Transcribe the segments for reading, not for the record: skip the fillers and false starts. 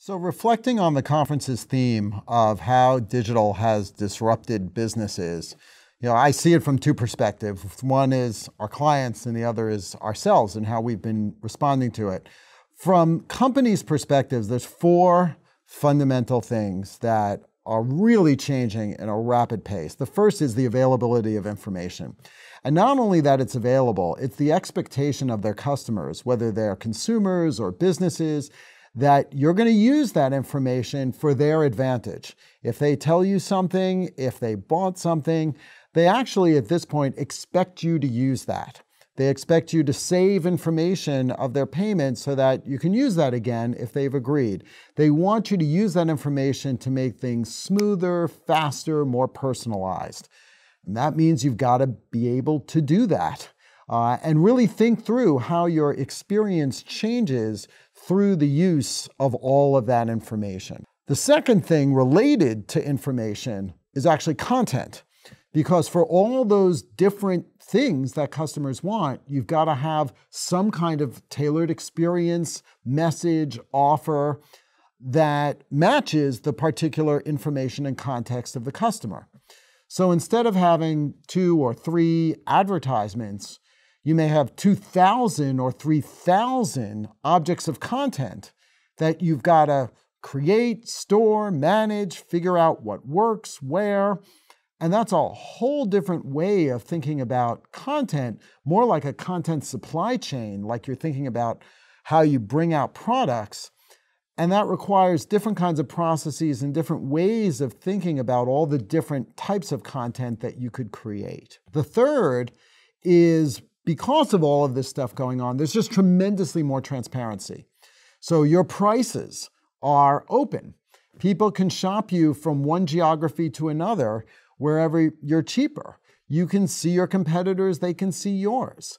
So, reflecting on the conference's theme of how digital has disrupted businesses, I see it from two perspectives. One is our clients, and the other is ourselves and how we've been responding to it. From companies' perspectives, there's four fundamental things that are really changing at a rapid pace. The first is the availability of information. And not only that it's available, it's the expectation of their customers, whether they're consumers or businesses, that you're going to use that information for their advantage. If they tell you something, if they bought something, they actually at this point expect you to use that. They expect you to save information of their payment so that you can use that again if they've agreed. They want you to use that information to make things smoother, faster, more personalized. And that means you've got to be able to do that and really think through how your experience changes through the use of all of that information. The second thing related to information is actually content. Because for all those different things that customers want, you've got to have some kind of tailored experience, message, offer that matches the particular information and context of the customer. So instead of having 2 or 3 advertisements, you may have 2,000 or 3,000 objects of content that you've got to create, store, manage, figure out what works, where. And that's a whole different way of thinking about content, more like a content supply chain, like you're thinking about how you bring out products. And that requires different kinds of processes and different ways of thinking about all the different types of content that you could create. The third is, because of all of this stuff going on, there's just tremendously more transparency. So your prices are open. People can shop you from one geography to another wherever you're cheaper. You can see your competitors, they can see yours.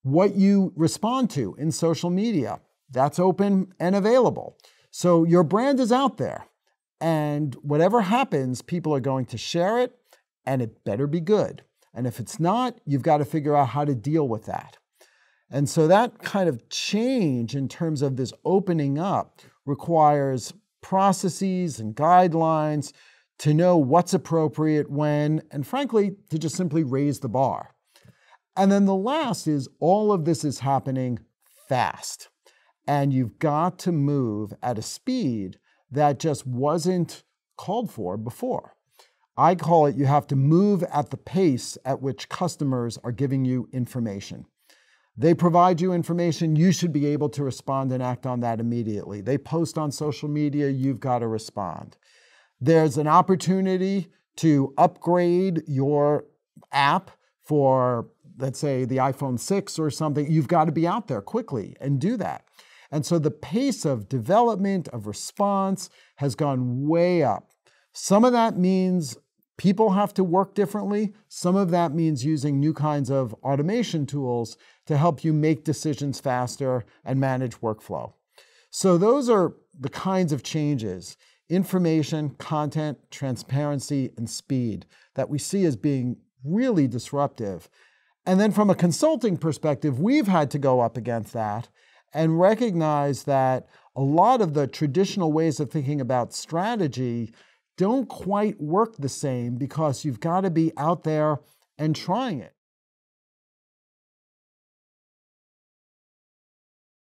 What you respond to in social media, that's open and available. So your brand is out there, and whatever happens, people are going to share it, and it better be good. And if it's not, you've got to figure out how to deal with that. And so that kind of change in terms of this opening up requires processes and guidelines to know what's appropriate when, and frankly, to just simply raise the bar. And then the last is all of this is happening fast. And you've got to move at a speed that just wasn't called for before. I call it you have to move at the pace at which customers are giving you information. They provide you information, you should be able to respond and act on that immediately. They post on social media, you've got to respond. There's an opportunity to upgrade your app for, let's say, the iPhone 6 or something. You've got to be out there quickly and do that. And so the pace of development, of response, has gone way up. Some of that means people have to work differently. Some of that means using new kinds of automation tools to help you make decisions faster and manage workflow. So those are the kinds of changes, information, content, transparency, and speed, that we see as being really disruptive. And then from a consulting perspective, we've had to go up against that and recognize that a lot of the traditional ways of thinking about strategy don't quite work the same, because you've got to be out there and trying it.